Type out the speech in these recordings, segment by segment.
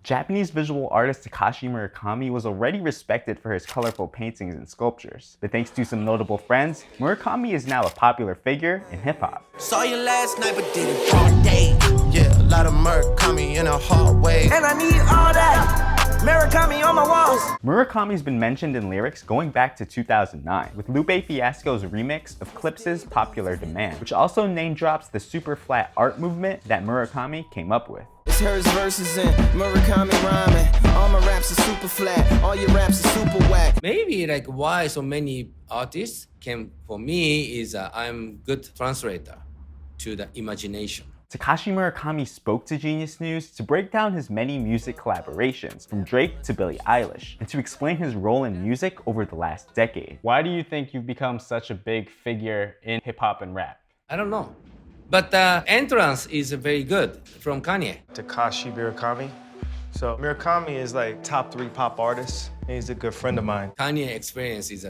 Japanese visual artist Takashi Murakami was already respected for his colorful paintings and sculptures, but thanks to some notable friends, Murakami is now a popular figure in hip-hop. Saw you last night, but did it all day. Yeah, a lot of Murakami in a hard way. And I need all that Murakami on my walls. Murakami's been mentioned in lyrics going back to 2009, with Lupe Fiasco's remix of Clips's Popular Demand, which also name drops the super flat art movement that Murakami came up with. It's hers verses and Murakami rhyming. All my raps are super flat, all your raps are super whack. Maybe like why so many artists came for me is I'm good translator to the imagination. Takashi Murakami spoke to Genius News to break down his many music collaborations, from Drake to Billie Eilish, and to explain his role in music over the last decade. Why do you think you've become such a big figure in hip-hop and rap? I don't know. But the entrance is very good from Kanye. Takashi Murakami. So Murakami is like top 3 pop artists. He's a good friend of mine. Kanye experience is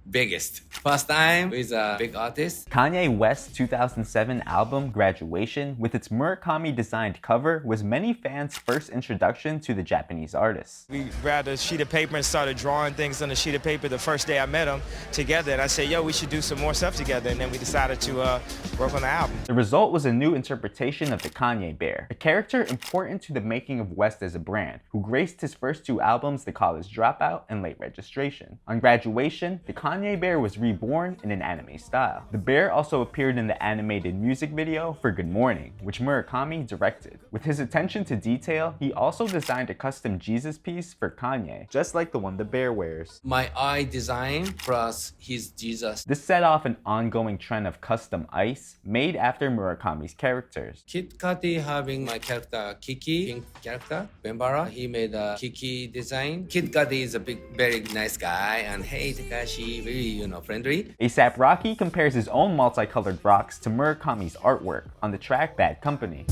biggest. First time with a big artist. Kanye West's 2007 album Graduation, with its Murakami designed cover, was many fans' first introduction to the Japanese artist. We grabbed a sheet of paper and started drawing things on a sheet of paper the first day I met him together, and I said, yo, we should do some more stuff together, and then we decided to work on the album. The result was a new interpretation of the Kanye Bear, a character important to the making of West as a brand, who graced his first 2 albums, The College Dropout and Late Registration. On Graduation, the Kanye Bear was reborn in an anime style. The bear also appeared in the animated music video for Good Morning, which Murakami directed. With his attention to detail, he also designed a custom Jesus piece for Kanye, just like the one the bear wears. My eye design plus his Jesus. This set off an ongoing trend of custom ice made after Murakami's characters. Kid Cudi having my character Kiki, pink character, Bembara. He made a Kiki design. Kid Cudi is a very nice guy, and hey Takashi, very friendly. A$AP Rocky compares his own multicolored rocks to Murakami's artwork on the track Bad Company.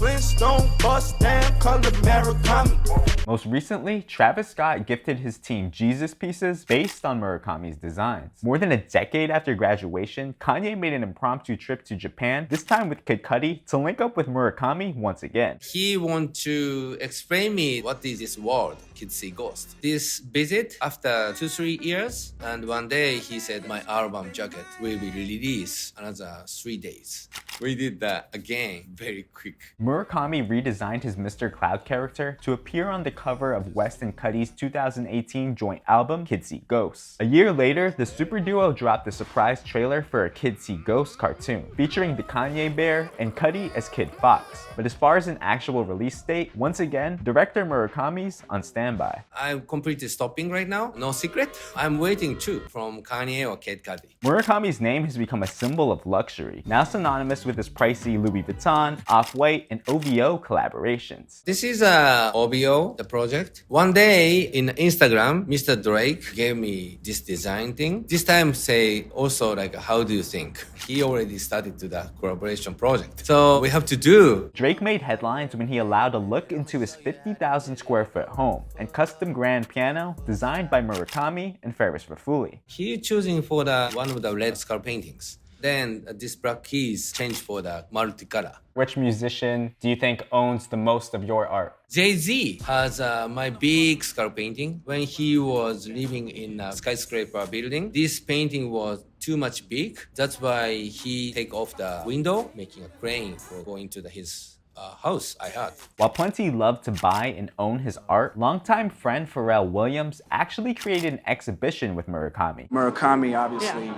Most recently, Travis Scott gifted his team Jesus pieces based on Murakami's designs. More than a decade after Graduation, Kanye made an impromptu trip to Japan, this time with Kid Cudi, to link up with Murakami once again. He want to explain me what is this world, Kids See Ghost. This visit after 2-3 years, and one day he said my album jacket will be released another 3 days. We did that again very quick. Murakami redesigned his Mr. Cloud character to appear on the cover of West and Cudi's 2018 joint album, Kids See Ghosts. A year later, the super duo dropped a surprise trailer for a Kids See Ghosts cartoon, featuring the Kanye Bear and Cudi as Kid Fox. But as far as an actual release date, once again, director Murakami's on standby. I'm completely stopping right now, no secret. I'm waiting too from Kanye or Kid Cudi. Murakami's name has become a symbol of luxury, now synonymous with his pricey Louis Vuitton, Off-White, and OVO collaborations. This is OVO, the project. One day in Instagram, Mr. Drake gave me this design thing. This time say also like, how do you think? He already started to the collaboration project. So we have to do. Drake made headlines when he allowed a look into his 50,000 square foot home and custom grand piano designed by Murakami and Ferris Rafuli. He choosing for the one of the red skull paintings. Then this black keys changed for the multicolor. Which musician do you think owns the most of your art? Jay-Z has my big skull painting. When he was living in a skyscraper building, this painting was too much big. That's why he take off the window, making a crane for going to his house, I heard. While plenty love to buy and own his art, longtime friend Pharrell Williams actually created an exhibition with Murakami. Murakami obviously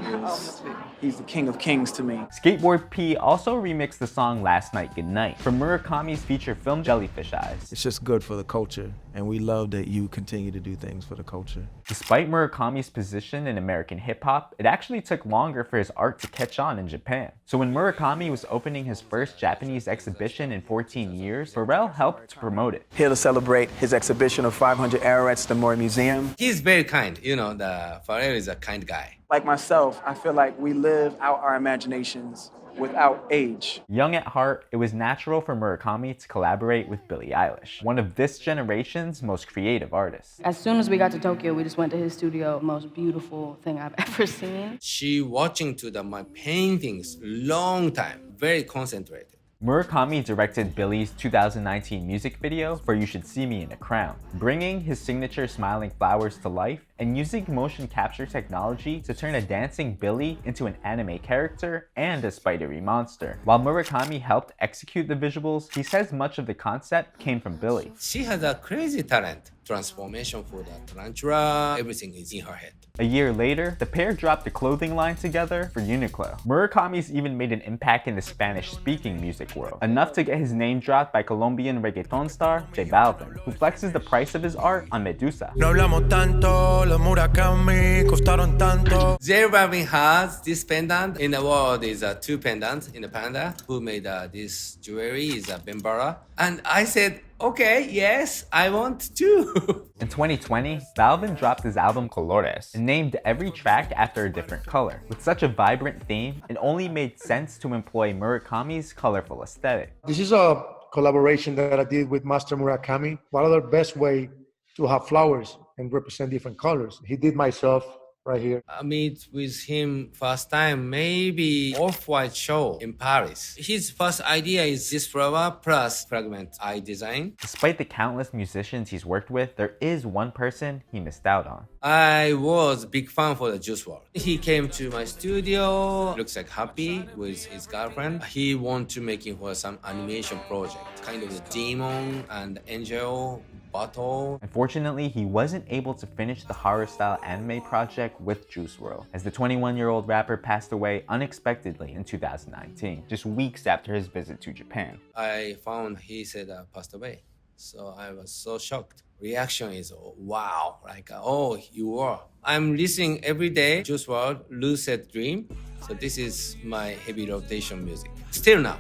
he's the king of kings to me. Skateboard P also remixed the song Last Night Goodnight from Murakami's feature film Jellyfish Eyes. It's just good for the culture, and we love that you continue to do things for the culture. Despite Murakami's position in American hip-hop, it actually took longer for his art to catch on in Japan. So when Murakami was opening his first Japanese exhibition in 14 years, Pharrell helped to promote it. Here to celebrate his exhibition of 500 Arrowheads at the Mori Museum. He's very kind. The Pharrell is a kind guy. Like myself, I feel like we live out our imaginations without age. Young at heart, it was natural for Murakami to collaborate with Billie Eilish, one of this generation's most creative artists. As soon as we got to Tokyo, we just went to his studio. Most beautiful thing I've ever seen. She watching to my paintings long time, very concentrated. Murakami directed Billy's 2019 music video for You Should See Me in a Crown, bringing his signature smiling flowers to life and using motion capture technology to turn a dancing Billy into an anime character and a spidery monster. While Murakami helped execute the visuals, he says much of the concept came from Billy. She has a crazy talent. Transformation for the tarantula, everything is in her head. A year later, the pair dropped a clothing line together for Uniqlo. Murakami's even made an impact in the Spanish-speaking music world, enough to get his name dropped by Colombian reggaeton star J Balvin, who flexes the price of his art on Medusa. No hablamos tanto, los Murakami costaron tanto. J Balvin has this pendant. In the world is two pendants in the panda. Who made this jewelry is Bembara. And I said, okay, yes, I want to. In 2020, Balvin dropped his album Colores and named every track after a different color. With such a vibrant theme, it only made sense to employ Murakami's colorful aesthetic. This is a collaboration that I did with Master Murakami. What other best way to have flowers and represent different colors? He did myself right here. I meet with him first time, maybe Off-White show in Paris. His first idea is this flower plus fragment I design. Despite the countless musicians he's worked with, there is one person he missed out on. I was big fan for the Juice WRLD. He came to my studio, looks like happy with his girlfriend. He want to making for some animation project, kind of a demon and angel battle. Unfortunately, he wasn't able to finish the horror-style anime project with Juice WRLD, as the 21-year-old rapper passed away unexpectedly in 2019, just weeks after his visit to Japan. I found he said passed away, so I was so shocked. Reaction is wow, like oh, you are. I'm listening every day, Juice WRLD, Lucid Dream. So this is my heavy rotation music. Still now,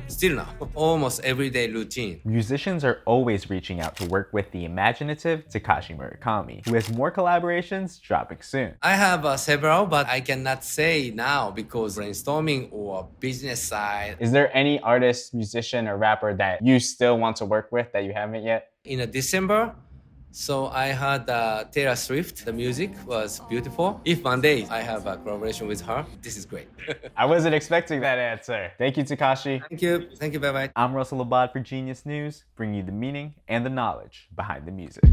almost everyday routine. Musicians are always reaching out to work with the imaginative Takashi Murakami, who has more collaborations dropping soon. I have several, but I cannot say now because brainstorming or business side. Is there any artist, musician, or rapper that you still want to work with that you haven't yet? In December, so I heard Taylor Swift. The music was beautiful. If one day I have a collaboration with her, this is great. I wasn't expecting that answer. Thank you, Takashi. Thank you, bye-bye. I'm Russell Abad for Genius News, bringing you the meaning and the knowledge behind the music.